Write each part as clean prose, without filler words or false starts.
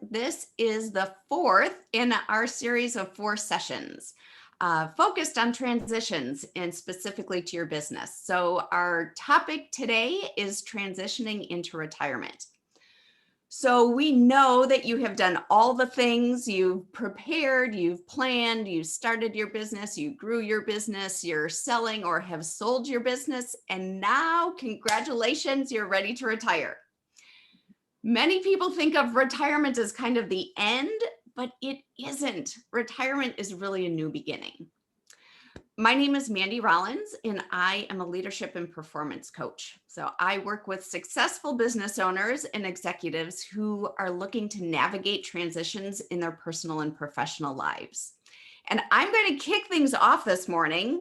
This is the fourth in our series of 4 sessions focused on transitions and specifically to your business. So our topic today is transitioning into retirement. So we know that you have done all the things, you've prepared, you've planned, you started your business, you grew your business, you're selling or have sold your business, and now congratulations, you're ready to retire. Many people think of retirement as kind of the end, but it isn't. Retirement is really a new beginning. My name is Mandy Rollins, and I am a leadership and performance coach. So I work with successful business owners and executives who are looking to navigate transitions in their personal and professional lives. And I'm going to kick things off this morning.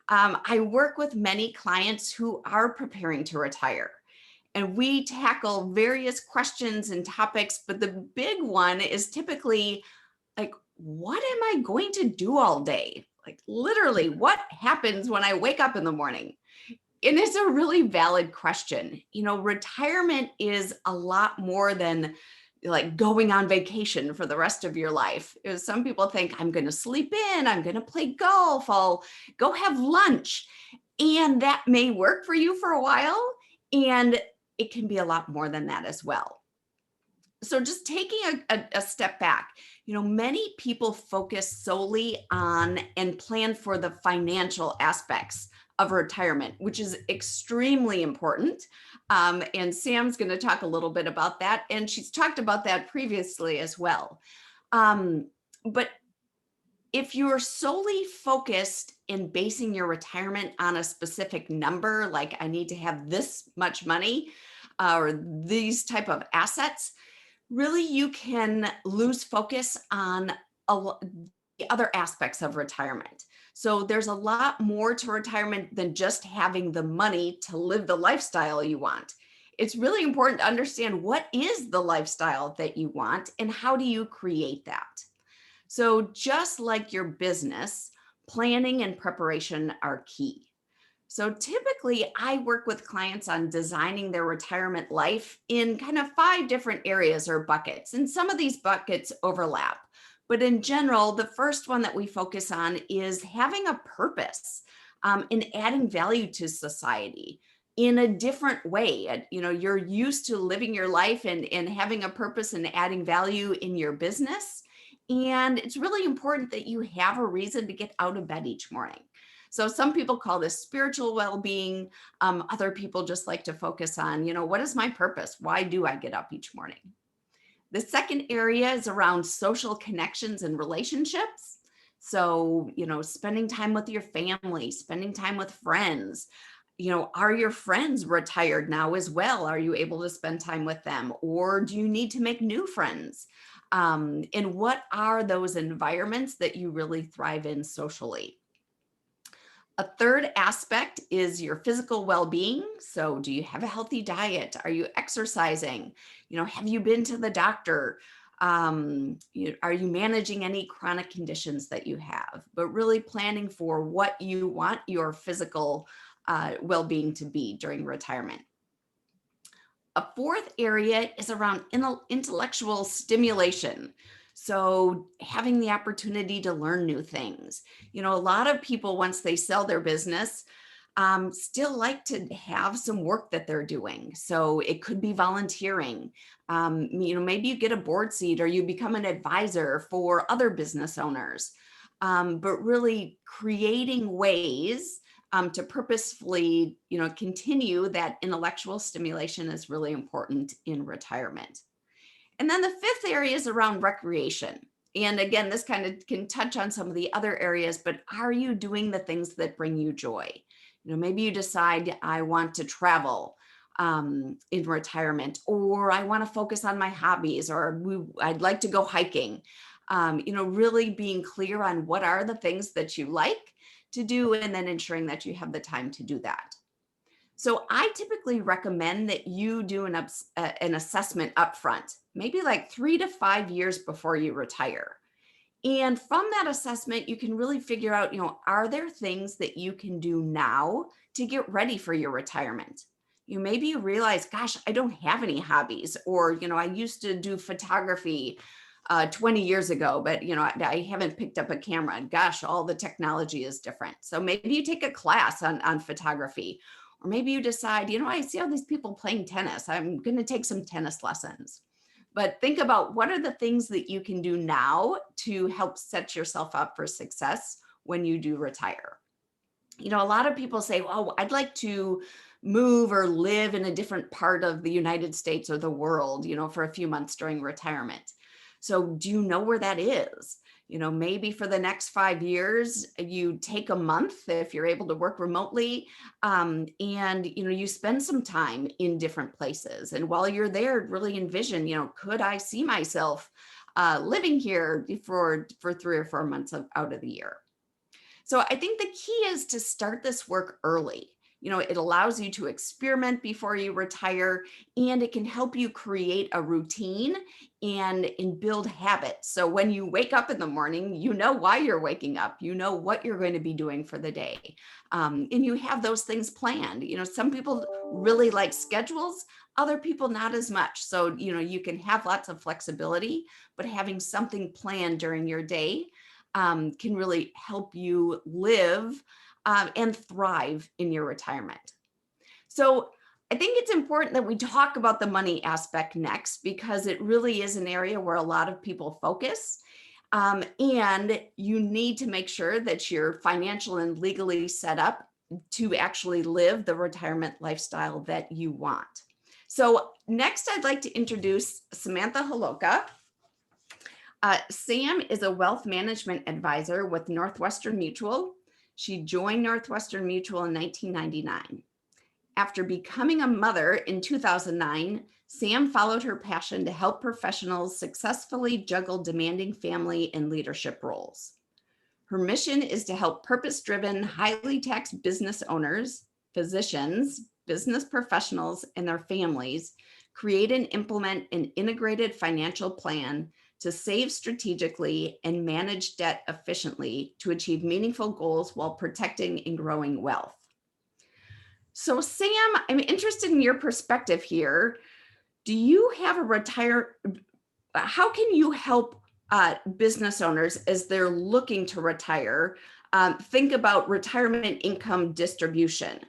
I work with many clients who are preparing to retire. And we tackle various questions and topics, but the big one is typically like, what am I going to do all day? Like literally, what happens when I wake up in the morning? And it's a really valid question. You know, retirement is a lot more than like going on vacation for the rest of your life. Some people think I'm going to sleep in, I'm going to play golf, I'll go have lunch. And that may work for you for a while. And it can be a lot more than that as well. So just taking a step back, you know, many people focus solely on and plan for the financial aspects of retirement, which is extremely important. And Sam's going to talk a little bit about that. And she's talked about that previously as well. But if you're solely focused in basing your retirement on a specific number, like I need to have this much money or these type of assets, really you can lose focus on the other aspects of retirement. So there's a lot more to retirement than just having the money to live the lifestyle you want. It's really important to understand what is the lifestyle that you want and how do you create that. So just like your business, planning and preparation are key. So typically I work with clients on designing their retirement life in kind of 5 different areas or buckets. And some of these buckets overlap. But in general, the first one that we focus on is having a purpose and adding value to society in a different way. You know, you're used to living your life and having a purpose and adding value in your business. And it's really important that you have a reason to get out of bed each morning. So some people call this spiritual well-being. Other people just like to focus on, you know, what is my purpose? Why do I get up each morning? The second area is around social connections and relationships. So, you know, spending time with your family, spending time with friends. You know, are your friends retired now as well? Are you able to spend time with them? Or do you need to make new friends? And what are those environments that you really thrive in socially? A third aspect is your physical well-being. So do you have a healthy diet? Are you exercising? You know, have you been to the doctor? Are you managing any chronic conditions that you have? But really planning for what you want your physical well-being to be during retirement. A fourth area is around intellectual stimulation. So having the opportunity to learn new things. You know, a lot of people, once they sell their business, still like to have some work that they're doing. So it could be volunteering. You know, maybe you get a board seat or you become an advisor for other business owners. But really creating ways to purposefully, you know, continue that intellectual stimulation is really important in retirement. And then the fifth area is around recreation. And again, this kind of can touch on some of the other areas, but are you doing the things that bring you joy? You know, maybe you decide I want to travel in retirement, or I want to focus on my hobbies, or I'd like to go hiking. You know, really being clear on what are the things that you like to do, and then ensuring that you have the time to do that. So I typically recommend that you do an assessment upfront, maybe like 3 to 5 years before you retire. And from that assessment, you can really figure out, you know, are there things that you can do now to get ready for your retirement? maybe you realize, gosh, I don't have any hobbies, or, I used to do photography 20 years ago, but, I haven't picked up a camera, and gosh, all the technology is different. So maybe you take a class on photography, or maybe you decide, I see all these people playing tennis. I'm going to take some tennis lessons. But think about, what are the things that you can do now to help set yourself up for success when you do retire? A lot of people say, well, I'd like to move or live in a different part of the United States or the world, for a few months during retirement. So do you know where that is? Maybe for the next 5 years, you take a month if you're able to work remotely, and, you spend some time in different places. And while you're there, really envision, could I see myself living here for 3 or 4 months out of the year? So I think the key is to start this work early. It allows you to experiment before you retire, and it can help you create a routine and build habits. So when you wake up in the morning, you know why you're waking up, you know what you're going to be doing for the day. And you have those things planned. Some people really like schedules, other people not as much. So, you can have lots of flexibility, but having something planned during your day can really help you live and thrive in your retirement. So I think it's important that we talk about the money aspect next, because it really is an area where a lot of people focus. And you need to make sure that you're financial and legally set up to actually live the retirement lifestyle that you want. So next, I'd like to introduce Samantha Holoka. Sam is a wealth management advisor with Northwestern Mutual. She joined Northwestern Mutual in 1999. After becoming a mother in 2009, Sam followed her passion to help professionals successfully juggle demanding family and leadership roles. Her mission is to help purpose-driven, highly taxed business owners, physicians, business professionals, and their families create and implement an integrated financial plan to save strategically and manage debt efficiently to achieve meaningful goals while protecting and growing wealth. So Sam, I'm interested in your perspective here. Do you have how can you help business owners as they're looking to retire think about retirement income distribution?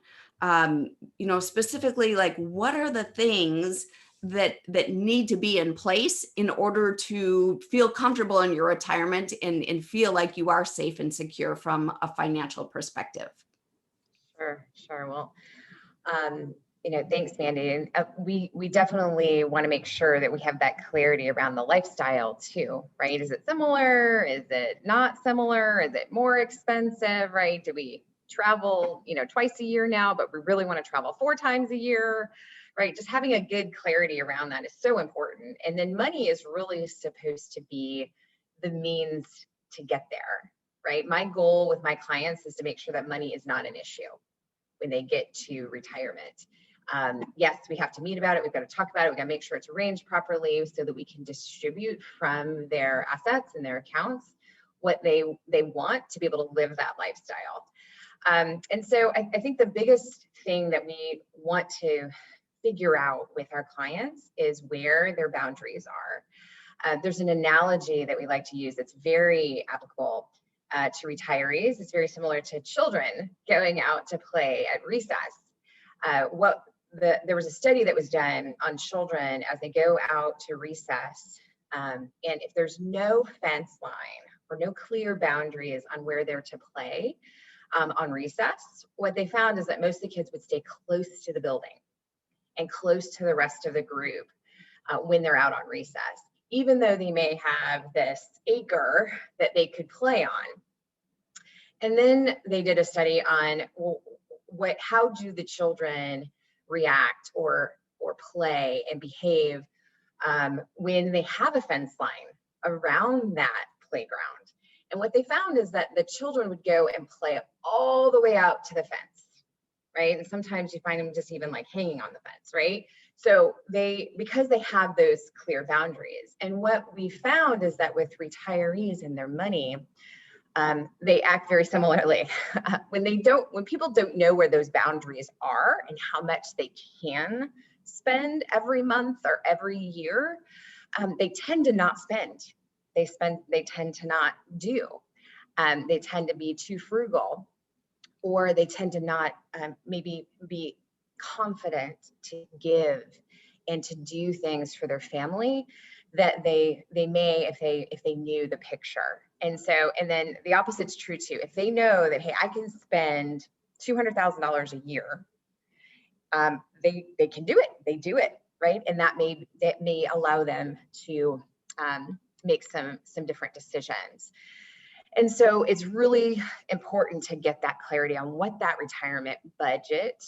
Specifically, like, what are the things that need to be in place in order to feel comfortable in your retirement and feel like you are safe and secure from a financial perspective? Sure. Well, thanks, Mandy. And we definitely want to make sure that we have that clarity around the lifestyle too, right? Is it similar? Is it not similar? Is it more expensive, right? Do we travel, twice a year now, but we really want to travel 4 times a year, right? Just having a good clarity around that is so important. And then money is really supposed to be the means to get there, right? My goal with my clients is to make sure that money is not an issue when they get to retirement. Yes, we have to meet about it. We've got to talk about it. We've got to make sure it's arranged properly so that we can distribute from their assets and their accounts what they want to be able to live that lifestyle. And so I think the biggest thing that we want to figure out with our clients is where their boundaries are. There's an analogy that we like to use that's very applicable to retirees. It's very similar to children going out to play at recess. There was a study that was done on children as they go out to recess, and if there's no fence line or no clear boundaries on where they're to play on recess, what they found is that most of the kids would stay close to the building and close to the rest of the group when they're out on recess, even though they may have this acre that they could play on. And then they did a study on, well, how do the children react or play and behave when they have a fence line around that playground. And what they found is that the children would go and play all the way out to the fence, right? And sometimes you find them just even like hanging on the fence, right? So because they have those clear boundaries. And what we found is that with retirees and their money, They act very similarly. When people don't know where those boundaries are and how much they can spend every month or every year, they tend to not spend. They tend to not do. They tend to be too frugal, or they tend to not maybe be confident to give and to do things for their family that they may if they knew the picture. And then the opposite's true too. If they know that, hey, I can spend $200,000 a year, they can do it. They do it, right? And that may allow them to make some different decisions. And so it's really important to get that clarity on what that retirement budget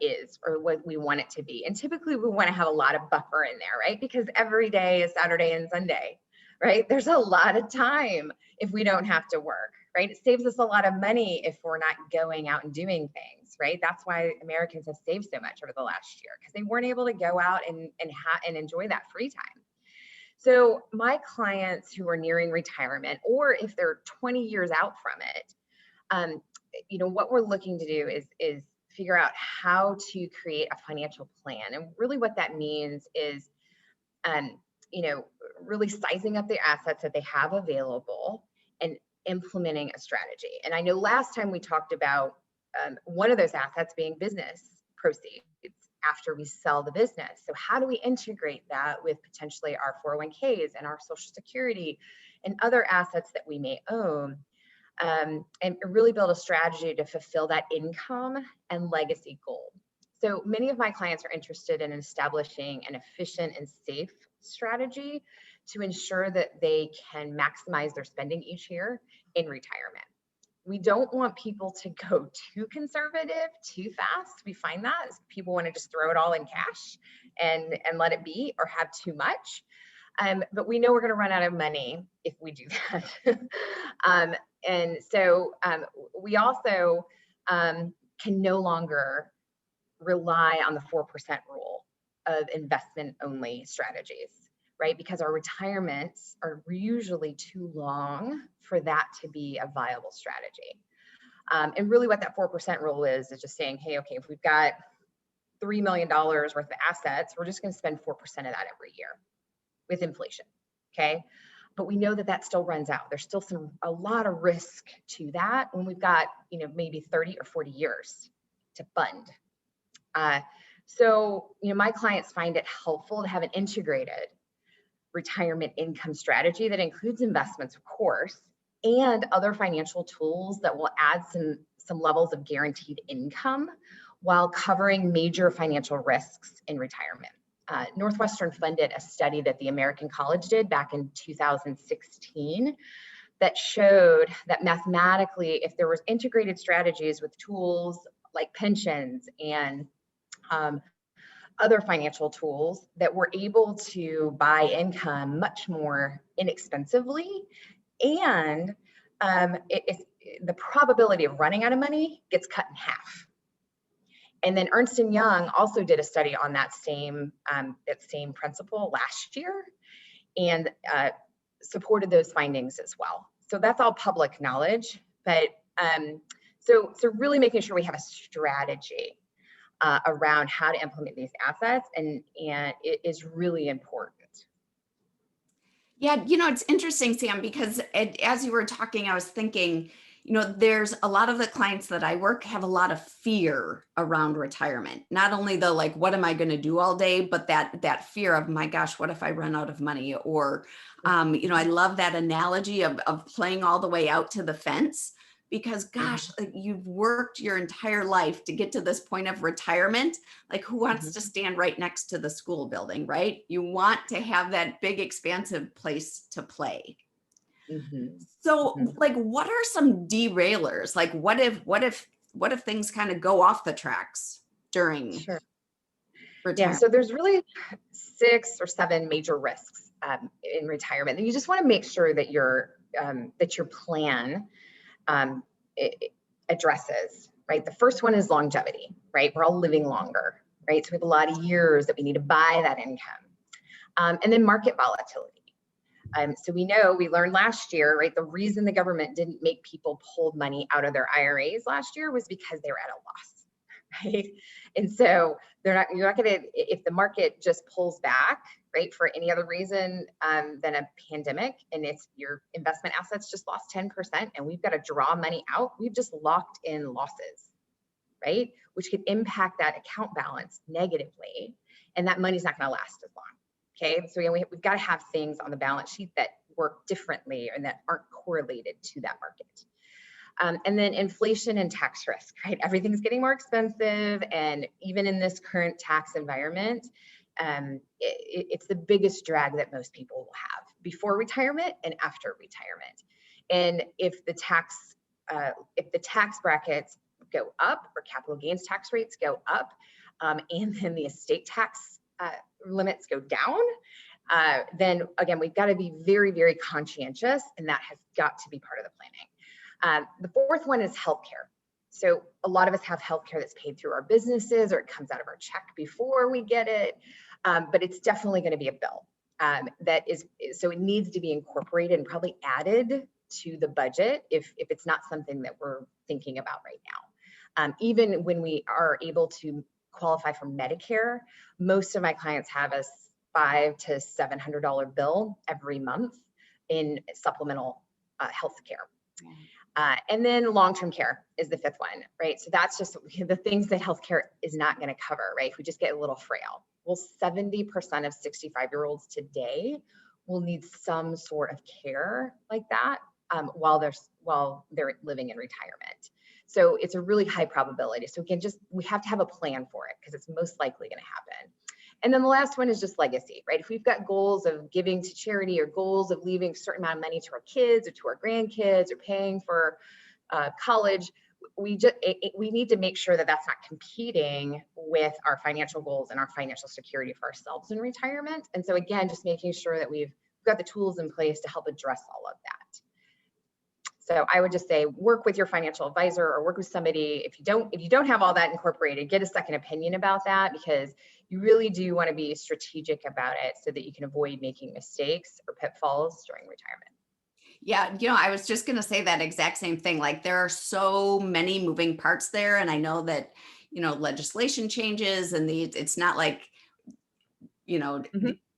is, or what we want it to be. And typically we want to have a lot of buffer in there, right? Because every day is Saturday and Sunday, right? There's a lot of time if we don't have to work, right? It saves us a lot of money if we're not going out and doing things, right? That's why Americans have saved so much over the last year, because they weren't able to go out and enjoy that free time. So my clients who are nearing retirement, or if they're 20 years out from it, what we're looking to do is figure out how to create a financial plan. And really what that means is, really sizing up the assets that they have available and implementing a strategy. And I know last time we talked about one of those assets being business proceeds after we sell the business. So how do we integrate that with potentially our 401ks and our Social Security and other assets that we may own, and really build a strategy to fulfill that income and legacy goal. So many of my clients are interested in establishing an efficient and safe strategy to ensure that they can maximize their spending each year in retirement. We don't want people to go too conservative too fast. We find that people want to just throw it all in cash and let it be, or have too much. But we know we're going to run out of money if we do that. And so we also can no longer rely on the 4% rule of investment only strategies, right? Because our retirements are usually too long for that to be a viable strategy. And really what that 4% rule is just saying, hey, okay, if we've got $3 million worth of assets, we're just going to spend 4% of that every year with inflation, okay? But we know that still runs out. There's still a lot of risk to that when we've got, maybe 30 or 40 years to fund. So my clients find it helpful to have an integrated retirement income strategy that includes investments, of course, and other financial tools that will add some levels of guaranteed income while covering major financial risks in retirement. Northwestern funded a study that the American College did back in 2016 that showed that mathematically, if there was integrated strategies with tools like pensions and other financial tools, that were able to buy income much more inexpensively, and the probability of running out of money gets cut in half. And then Ernst & Young also did a study on that same principle last year, and supported those findings as well. So that's all public knowledge, but so really making sure we have a strategy around how to implement these assets, and it is really important. Yeah, it's interesting, Sam, because as you were talking, I was thinking, there's a lot of the clients that I work have a lot of fear around retirement. Not only the like, what am I going to do all day, but that fear of, my gosh, what if I run out of money? Or, I love that analogy of playing all the way out to the fence, because gosh, you've worked your entire life to get to this point of retirement. Like, who wants to stand right next to the school building, right? You want to have that big, expansive place to play. So like, what are some derailers? Like, what if things kind of go off the tracks during retirement? Yeah, so there's really 6 or 7 major risks in retirement, and you just want to make sure that your plan addresses, right? The first one is longevity, right? We're all living longer, right? So we have a lot of years that we need to buy that income. And then market volatility. So we know, we learned last year, right? The reason the government didn't make people pull money out of their IRAs last year was because they were at a loss, right? And so you're not going to, if the market just pulls back, right, for any other reason than a pandemic, and it's your investment assets just lost 10% and we've got to draw money out, we've just locked in losses, right? Which could impact that account balance negatively. And that money's not going to last as long. Okay, so we've got to have things on the balance sheet that work differently and that aren't correlated to that market. And then inflation and tax risk, right? Everything's getting more expensive. And even in this current tax environment, it's the biggest drag that most people will have before retirement and after retirement. And if the tax brackets go up or capital gains tax rates go up, and then the estate tax limits go down, then again, we've got to be very, very conscientious, and that has got to be part of the planning. The fourth one is healthcare. So a lot of us have healthcare that's paid through our businesses, or it comes out of our check before we get it, but it's definitely going to be a bill. So it needs to be incorporated and probably added to the budget if it's not something that we're thinking about right now. Even when we are able to qualify for Medicare, most of my clients have a $500 to $700 bill every month in supplemental health care. And then long-term care is the fifth one, right? So that's just the things that healthcare is not going to cover, right? If we just get a little frail. Well, 70% of 65-year-olds today will need some sort of care like that while they're living in retirement. So it's a really high probability. So again, we have to have a plan for it because it's most likely going to happen. And then the last one is just legacy, right? If we've got goals of giving to charity or goals of leaving a certain amount of money to our kids or to our grandkids or paying for college, we need to make sure that that's not competing with our financial goals and our financial security for ourselves in retirement. And so again, just making sure that we've got the tools in place to help address all of that. So I would just say, work with your financial advisor or work with somebody. If you don't have all that incorporated, get a second opinion about that, because you really do want to be strategic about it so that you can avoid making mistakes or pitfalls during retirement. Yeah, I was just going to say that exact same thing. Like, there are so many moving parts there. And I know that, legislation changes and it's not like,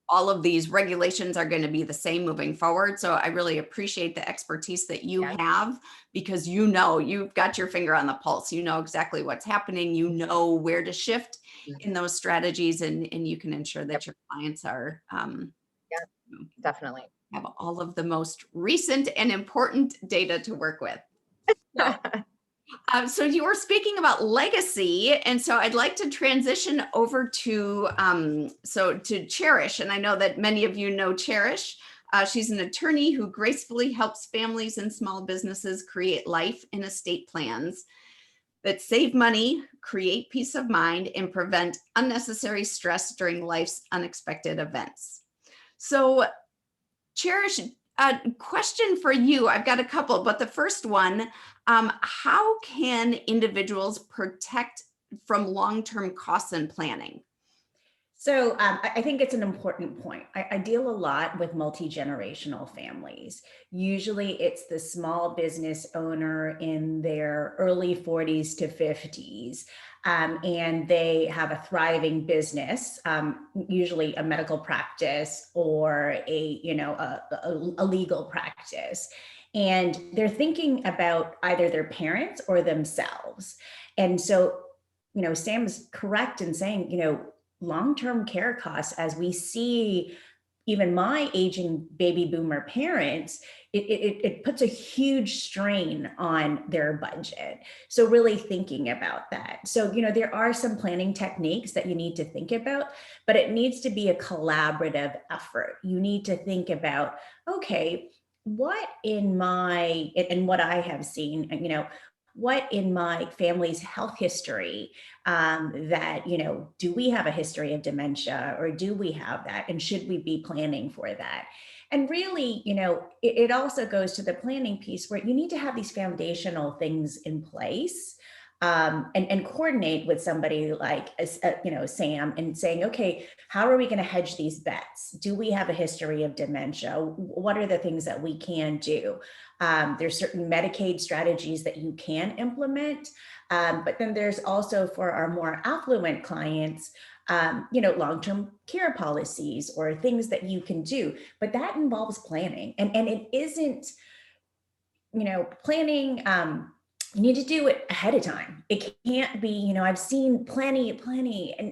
all of these regulations are going to be the same moving forward. So I really appreciate the expertise that you have, because you've got your finger on the pulse. You know exactly what's happening. You know where to shift in those strategies, and you can ensure that your clients are definitely have all of the most recent and important data to work with. So you were speaking about legacy, and so I'd like to transition over to Cherish, and I know that many of you know Cherish. She's an attorney who gracefully helps families and small businesses create life and estate plans that save money, create peace of mind, and prevent unnecessary stress during life's unexpected events. So, Cherish, a question for you. I've got a couple, but the first one, how can individuals protect from long-term costs and planning? So I think it's an important point. I deal a lot with multi-generational families. Usually it's the small business owner in their early 40s to 50s. And they have a thriving business, usually a medical practice or a legal practice. And they're thinking about either their parents or themselves. And so, Sam is correct in saying, long-term care costs, as we see even my aging baby boomer parents, it puts a huge strain on their budget. So really thinking about that. So, there are some planning techniques that you need to think about, but it needs to be a collaborative effort. You need to think about, okay, what in what I have seen, what in my family's health history that, do we have a history of dementia, or do we have that? And should we be planning for that? And really, it also goes to the planning piece where you need to have these foundational things in place and coordinate with somebody like, Sam, and saying, okay, how are we going to hedge these bets? Do we have a history of dementia? What are the things that we can do? There's certain Medicaid strategies that you can implement. But then there's also, for our more affluent clients, long-term care policies or things that you can do, but that involves planning, and it isn't, planning, you need to do it ahead of time. It can't be, I've seen plenty, and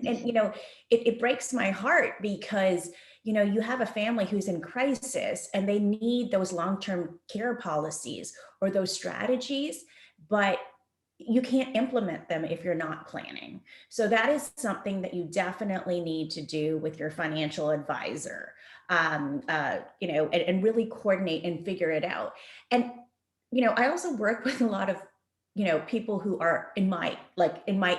it breaks my heart because, you have a family who's in crisis and they need those long-term care policies or those strategies, but you can't implement them if you're not planning. So that is something that you definitely need to do with your financial advisor, and really coordinate and figure it out. And, I also work with a lot of, people who are in my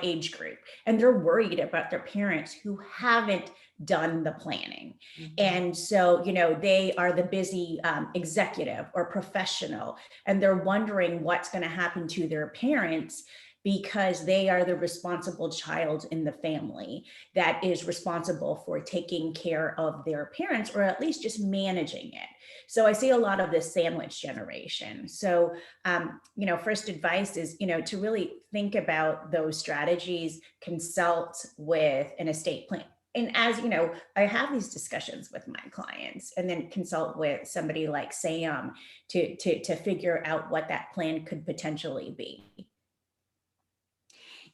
age group, and they're worried about their parents who haven't done the planning. And so, they are the busy executive or professional, and they're wondering what's going to happen to their parents because they are the responsible child in the family that is responsible for taking care of their parents, or at least just managing it. So I see a lot of this sandwich generation. So, first advice is, to really think about those strategies, consult with an estate plan. And as you know, I have these discussions with my clients, and then consult with somebody like Sam to figure out what that plan could potentially be.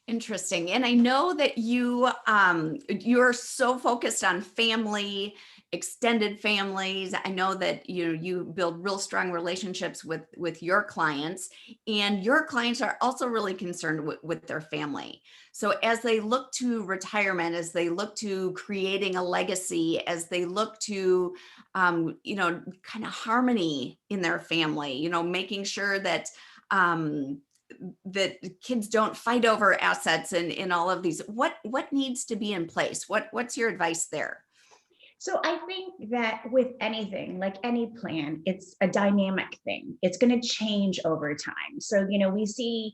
Interesting. And I know that you're so focused on family, extended families. I know that you build real strong relationships with your clients, and your clients are also really concerned with their family. So as they look to retirement, as they look to creating a legacy, as they look to kind of harmony in their family, making sure that that kids don't fight over assets and in all of these, what needs to be in place? What's your advice there? So I think that with anything, like any plan, it's a dynamic thing. It's going to change over time. So, we see,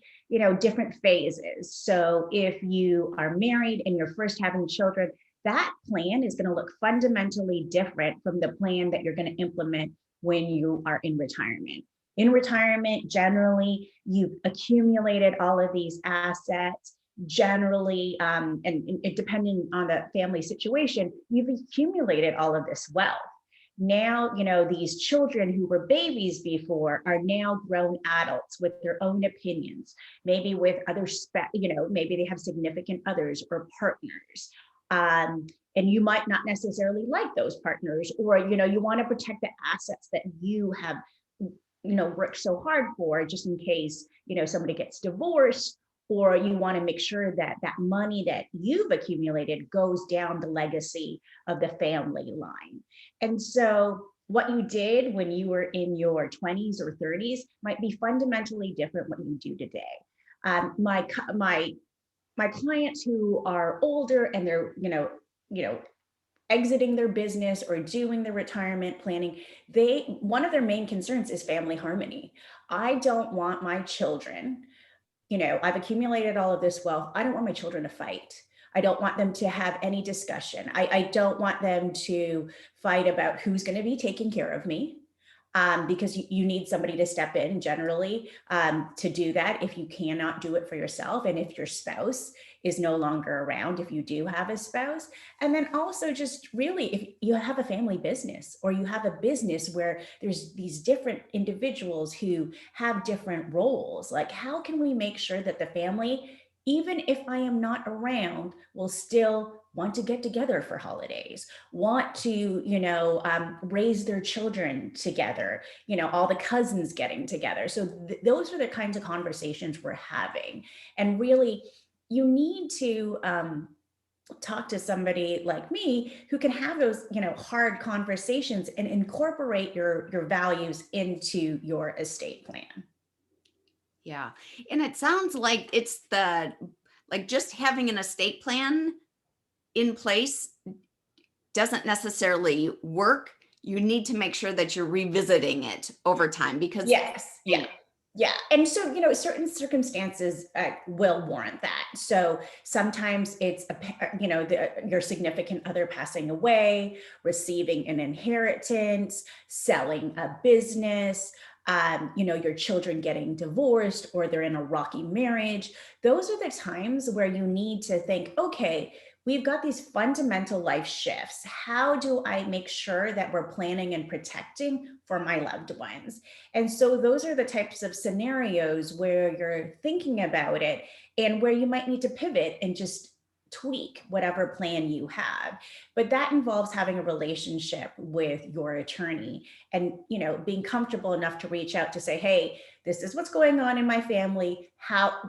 different phases. So if you are married and you're first having children, that plan is going to look fundamentally different from the plan that you're going to implement when you are in retirement. In retirement, generally, you've accumulated all of these assets. Generally, and it, depending on the family situation, you've accumulated all of this wealth. Now, these children who were babies before are now grown adults with their own opinions, maybe with other, maybe they have significant others or partners. And you might not necessarily like those partners, or, you want to protect the assets that you have worked so hard for, just in case, somebody gets divorced, or you want to make sure that that money that you've accumulated goes down the legacy of the family line. And so what you did when you were in your 20s or 30s might be fundamentally different what you do today. My clients who are older and they're, exiting their business or doing the retirement planning, one of their main concerns is family harmony. I don't want my children, I've accumulated all of this wealth. I don't want my children to fight. I don't want them to have any discussion. I don't want them to fight about who's going to be taking care of me. Because you need somebody to step in generally to do that if you cannot do it for yourself, and if your spouse is no longer around, if you do have a spouse. And then also just really, if you have a family business, or you have a business where there's these different individuals who have different roles, like how can we make sure that the family, even if I am not around, will still want to get together for holidays, want to, raise their children together, all the cousins getting together. So those are the kinds of conversations we're having. And really, you need to talk to somebody like me who can have those, hard conversations and incorporate your values into your estate plan. Yeah. And it sounds like it's just having an estate plan in place doesn't necessarily work. You need to make sure that you're revisiting it over time, because Yes. Yeah. Yeah. And so, certain circumstances will warrant that. So sometimes it's, your significant other passing away, receiving an inheritance, selling a business, your children getting divorced, or they're in a rocky marriage. Those are the times where you need to think, okay, we've got these fundamental life shifts. How do I make sure that we're planning and protecting for my loved ones? And so those are the types of scenarios where you're thinking about it and where you might need to pivot and just tweak whatever plan you have. But that involves having a relationship with your attorney and, being comfortable enough to reach out to say, hey, this is what's going on in my family.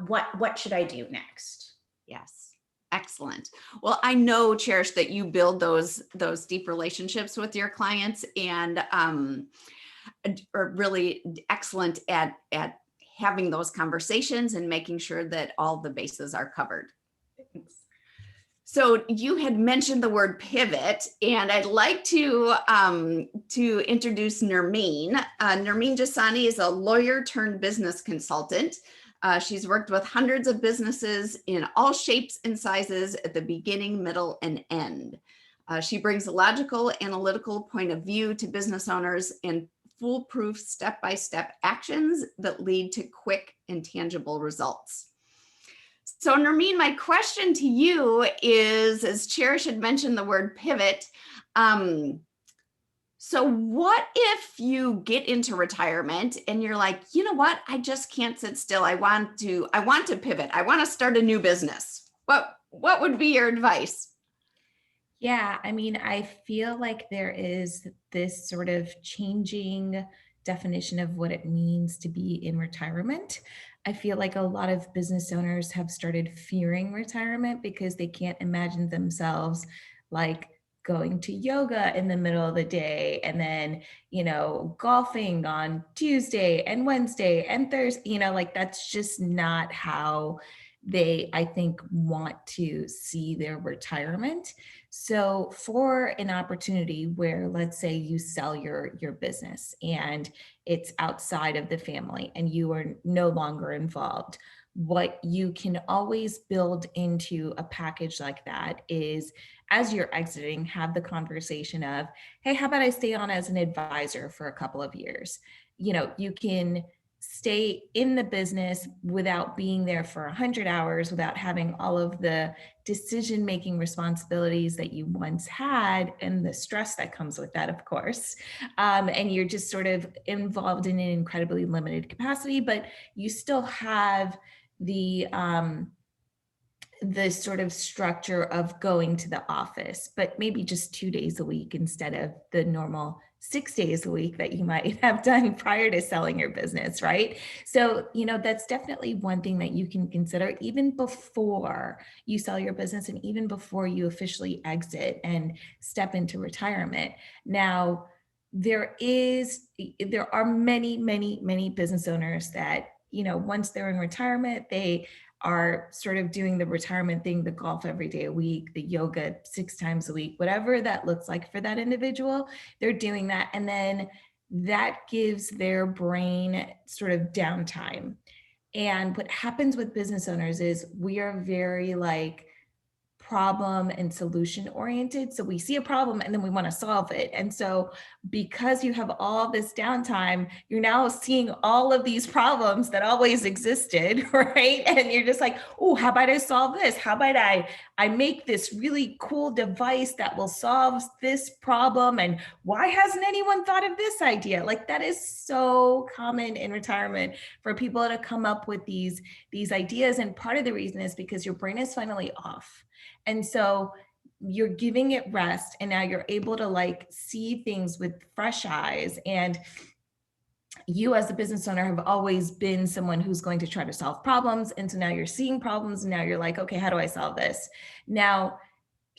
What should I do next? Yes. Excellent. Well, I know, Cherish, that you build those deep relationships with your clients and are really excellent at having those conversations and making sure that all the bases are covered. So you had mentioned the word pivot, and I'd like to introduce Nermeen. Nermeen Jasani is a lawyer turned business consultant. She's worked with hundreds of businesses in all shapes and sizes at the beginning, middle, and end. She brings a logical, analytical point of view to business owners and foolproof step-by-step actions that lead to quick and tangible results. So Nermeen, my question to you is, as Cherish had mentioned the word pivot, so what if you get into retirement and you're like, you know what, I just can't sit still. I want to pivot. I want to start a new business. What would be your advice? Yeah, I mean, I feel like there is this sort of changing definition of what it means to be in retirement. I feel like a lot of business owners have started fearing retirement because they can't imagine themselves like going to yoga in the middle of the day and then, golfing on Tuesday and Wednesday and Thursday, like that's just not how they, I think, want to see their retirement. So for an opportunity where, let's say you sell your business and it's outside of the family and you are no longer involved, what you can always build into a package like that is, as you're exiting, have the conversation of, hey, how about I stay on as an advisor for a couple of years? You can stay in the business without being there for 100 hours, without having all of the decision-making responsibilities that you once had and the stress that comes with that, of course. And you're just sort of involved in an incredibly limited capacity, but you still have the sort of structure of going to the office, but maybe just 2 days a week instead of the normal 6 days a week that you might have done prior to selling your business, right? So, that's definitely one thing that you can consider even before you sell your business and even before you officially exit and step into retirement. Now, there are many, many, many business owners that, once they're in retirement, they are sort of doing the retirement thing, the golf every day a week, the yoga 6 times a week, whatever that looks like for that individual, they're doing that. And then that gives their brain sort of downtime. And what happens with business owners is we are very problem and solution oriented. So we see a problem and then we want to solve it. And so because you have all this downtime, you're now seeing all of these problems that always existed, right? And you're just like, oh, how about I solve this? How about I make this really cool device that will solve this problem? And why hasn't anyone thought of this idea? Like that is so common in retirement for people to come up with these ideas. And part of the reason is because your brain is finally off. And so you're giving it rest and now you're able to see things with fresh eyes. And you as a business owner have always been someone who's going to try to solve problems. And so now you're seeing problems and now you're like, okay, how do I solve this? Now,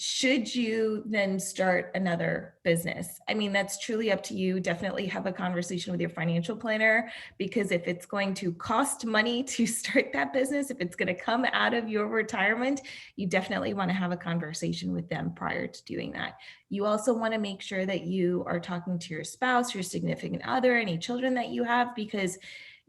should you then start another business? I mean, that's truly up to you. Definitely have a conversation with your financial planner, because if it's going to cost money to start that business, if it's going to come out of your retirement, you definitely want to have a conversation with them prior to doing that. You also want to make sure that you are talking to your spouse, your significant other, any children that you have, because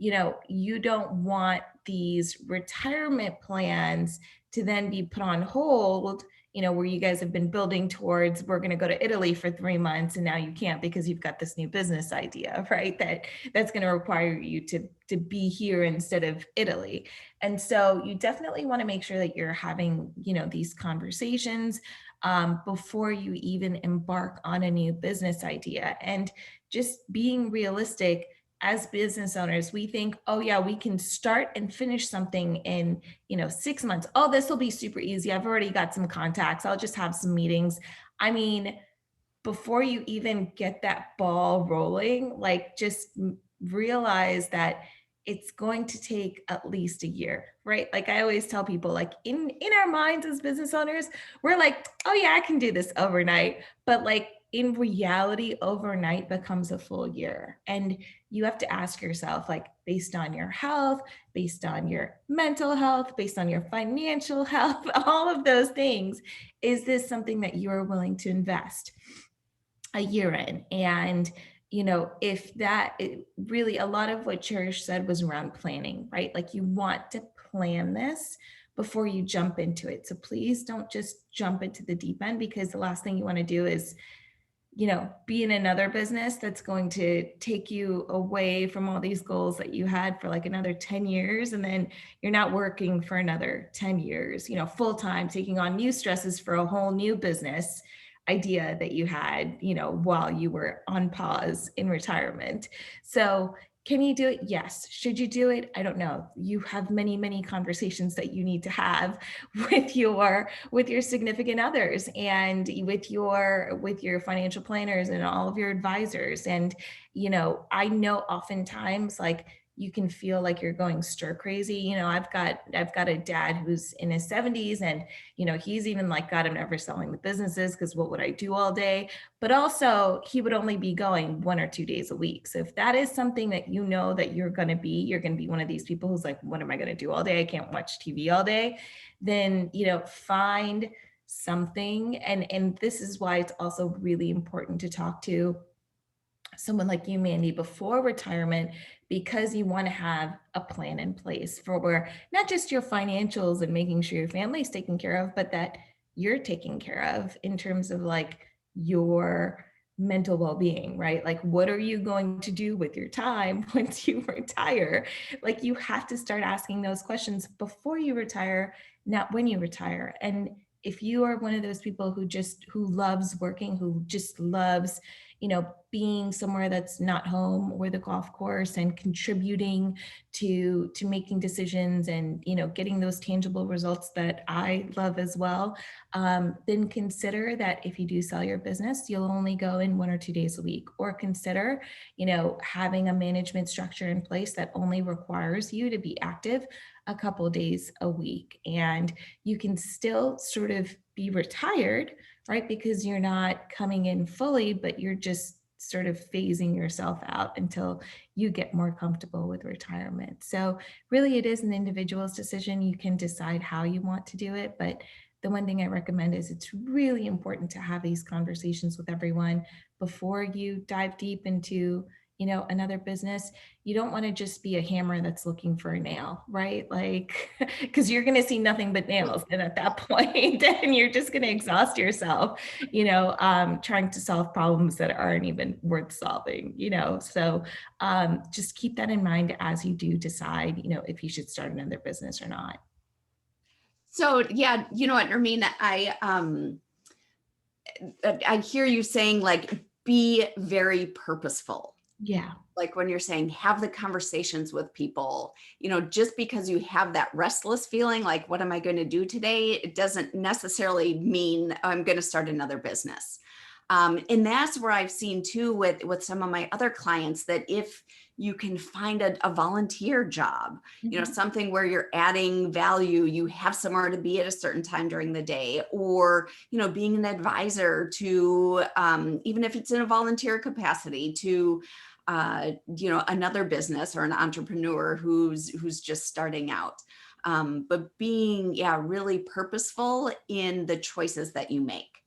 you don't want these retirement plans to then be put on hold, where you guys have been building towards, we're going to go to Italy for 3 months, and now you can't because you've got this new business idea, right? That's going to require you to be here instead of Italy. And so you definitely want to make sure that you're having, these conversations before you even embark on a new business idea. And just being realistic, as business owners, we think, oh yeah, we can start and finish something in, 6 months. Oh, this will be super easy. I've already got some contacts. I'll just have some meetings. I mean, before you even get that ball rolling, like just realize that it's going to take at least a year, right? Like I always tell people, like in our minds as business owners, we're like, oh yeah, I can do this overnight. But like in reality, overnight becomes a full year. And you have to ask yourself, like, based on your health, based on your mental health, based on your financial health, all of those things, is this something that you are willing to invest a year in? And if that, really a lot of what Cherish said was around planning, right? Like you want to plan this before you jump into it. So please don't just jump into the deep end, because the last thing you want to do is be in another business that's going to take you away from all these goals that you had for like another 10 years. And then you're not working for another 10 years, full time, taking on new stresses for a whole new business idea that you had, while you were on pause in retirement. So can you do it? Yes. Should you do it? I don't know. You have many, many conversations that you need to have with your significant others and with your financial planners and all of your advisors. And, I know oftentimes like you can feel like you're going stir crazy. I've got a dad who's in his 70s, and, he's even like, God, I'm never selling the businesses because what would I do all day? But also he would only be going 1 or 2 days a week. So if that is something that that you're going to be one of these people who's like, what am I going to do all day? I can't watch TV all day. Then, find something. And this is why it's also really important to talk to someone like you, Mandy, before retirement, because you want to have a plan in place for not just your financials and making sure your family's taken care of, but that you're taken care of in terms of like your mental well-being, right? Like, what are you going to do with your time once you retire? Like, you have to start asking those questions before you retire, not when you retire. And if you are one of those people who loves working, who just loves, being somewhere that's not home or the golf course and contributing to making decisions and, getting those tangible results that I love as well, then consider that if you do sell your business, you'll only go in 1 or 2 days a week, or consider, having a management structure in place that only requires you to be active a couple of days a week. And you can still sort of be retired, right? Because you're not coming in fully, but you're just sort of phasing yourself out until you get more comfortable with retirement. So really it is an individual's decision. You can decide how you want to do it, but the one thing I recommend is it's really important to have these conversations with everyone before you dive deep into another business. You don't want to just be a hammer that's looking for a nail, right? Like, because you're going to see nothing but nails. And at that point, then you're just going to exhaust yourself, trying to solve problems that aren't even worth solving, So just keep that in mind as you do decide, if you should start another business or not. So yeah, you know what, Nermeen, I hear you saying like, be very purposeful. Yeah. Like when you're saying have the conversations with people, just because you have that restless feeling, like, what am I going to do today? It doesn't necessarily mean I'm going to start another business. And that's where I've seen too with some of my other clients, that if you can find a volunteer job, something where you're adding value, you have somewhere to be at a certain time during the day, or, being an advisor to, even if it's in a volunteer capacity, to another business or an entrepreneur who's just starting out. But being, really purposeful in the choices that you make.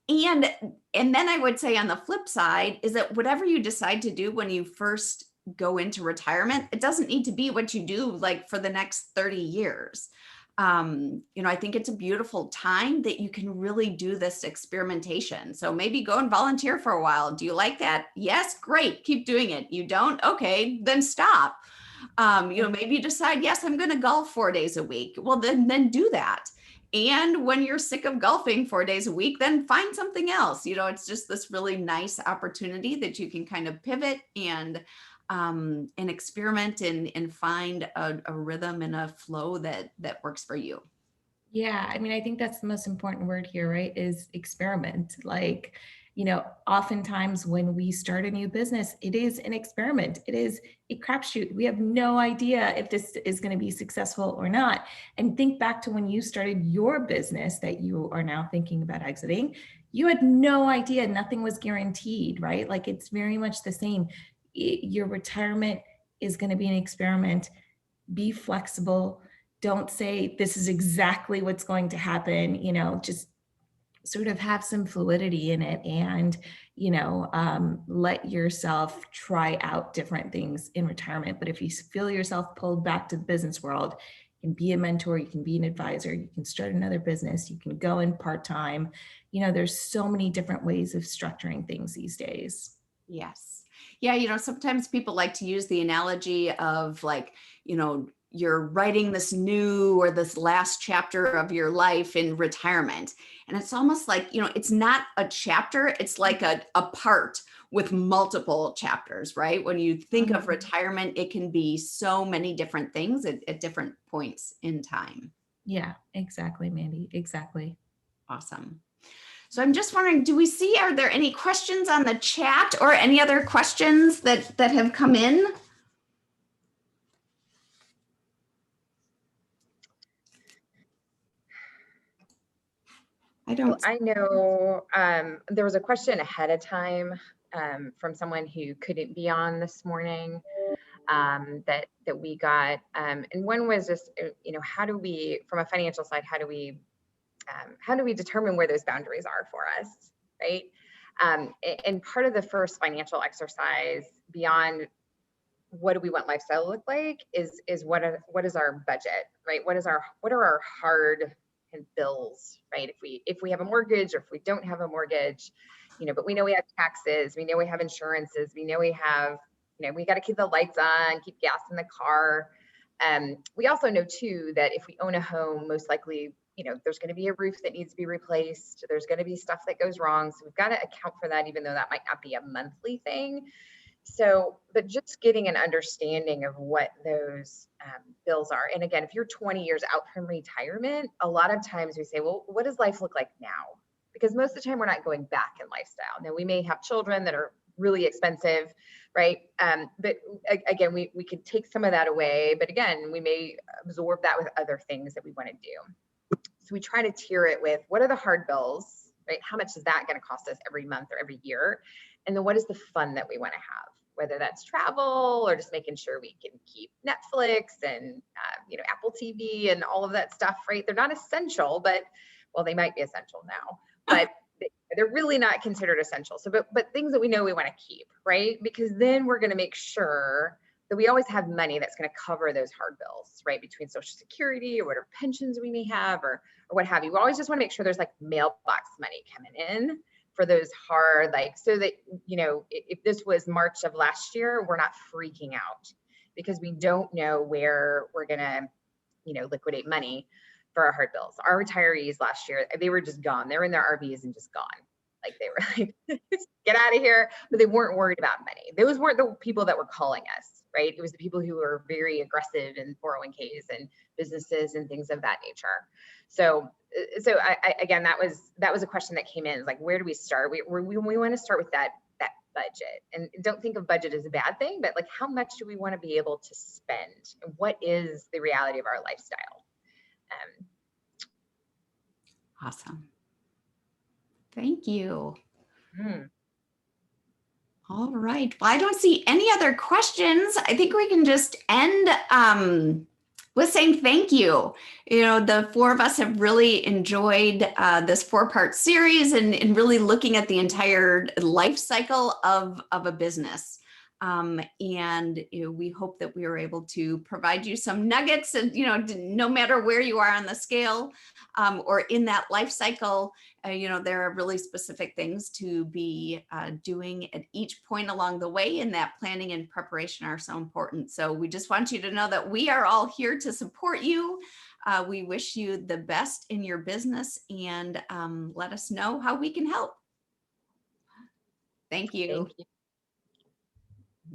And then I would say on the flip side is that whatever you decide to do when you first go into retirement, it doesn't need to be what you do like for the next 30 years. I think it's a beautiful time that you can really do this experimentation. So maybe go and volunteer for a while. Do you like that? Yes, great. Keep doing it. You don't? Okay, then stop. Maybe you decide, yes, I'm going to golf 4 days a week. Well, then do that. And when you're sick of golfing 4 days a week, then find something else. It's just this really nice opportunity that you can kind of pivot and experiment and find a rhythm and a flow that works for you. Yeah, I mean, I think that's the most important word here, right? Is experiment. Like, oftentimes when we start a new business, it is an experiment. It is a crapshoot. We have no idea if this is going to be successful or not. And think back to when you started your business that you are now thinking about exiting. You had no idea. Nothing was guaranteed, right? Like, it's very much the same. Your retirement is going to be an experiment. Be flexible. Don't say this is exactly what's going to happen. Just sort of have some fluidity in it, and let yourself try out different things in retirement. But if you feel yourself pulled back to the business world, you can be a mentor, you can be an advisor, you can start another business, you can go in part-time. There's so many different ways of structuring things these days. Yes. Yeah. Sometimes people like to use the analogy of like, you're writing this new or this last chapter of your life in retirement. And it's almost like, it's not a chapter, it's like a part with multiple chapters, right? When you think of retirement, it can be so many different things at different points in time. Yeah, exactly, Mandy. Exactly. Awesome. So I'm just wondering, are there any questions on the chat or any other questions that have come in? I know there was a question ahead of time from someone who couldn't be on this morning that we got. And one was just, how do we, from a financial side, how do we determine where those boundaries are for us, right? And part of the first financial exercise beyond what do we want lifestyle to look like is what is our budget, right? What are our hard bills, right? If we have a mortgage or if we don't have a mortgage, but we know we have taxes, we know we have insurances, we know we have, we got to keep the lights on, keep gas in the car. We also know too that if we own a home, most likely, there's going to be a roof that needs to be replaced. There's going to be stuff that goes wrong. So we've got to account for that, even though that might not be a monthly thing. So, but just getting an understanding of what those bills are. And again, if you're 20 years out from retirement, a lot of times we say, well, what does life look like now? Because most of the time we're not going back in lifestyle. Now we may have children that are really expensive, right? But again, we could take some of that away, but again, we may absorb that with other things that we want to do. So we try to tier it with what are the hard bills, right? How much is that going to cost us every month or every year? And then what is the fun that we want to have? Whether that's travel or just making sure we can keep Netflix and Apple TV and all of that stuff, right? They're not essential, but well, they might be essential now, but they're really not considered essential. So, but things that we know we want to keep, right? Because then we're going to make sure that we always have money that's going to cover those hard bills, right? Between Social Security or whatever pensions we may have or what have you. We always just want to make sure there's like mailbox money coming in for those hard, so that, if this was March of last year, we're not freaking out because we don't know where we're going to, liquidate money for our hard bills. Our retirees last year, they were just gone. They were in their RVs and just gone. Like they were like, get out of here. But they weren't worried about money. Those weren't the people that were calling us, right? It was the people who were very aggressive in 401ks and businesses and things of that nature. So I again, that was a question that came in. Like, where do we start? We want to start with that budget, and don't think of budget as a bad thing, but like, how much do we want to be able to spend? And what is the reality of our lifestyle? Awesome. Thank you. All right. Well, I don't see any other questions. I think we can just end with saying thank you. The four of us have really enjoyed this 4-part series and really looking at the entire life cycle of a business. And we hope that we were able to provide you some nuggets, and no matter where you are on the scale or in that life cycle, there are really specific things to be doing at each point along the way, and that planning and preparation are so important. So we just want you to know that we are all here to support you. We wish you the best in your business, and let us know how we can help. Thank you. Thank you.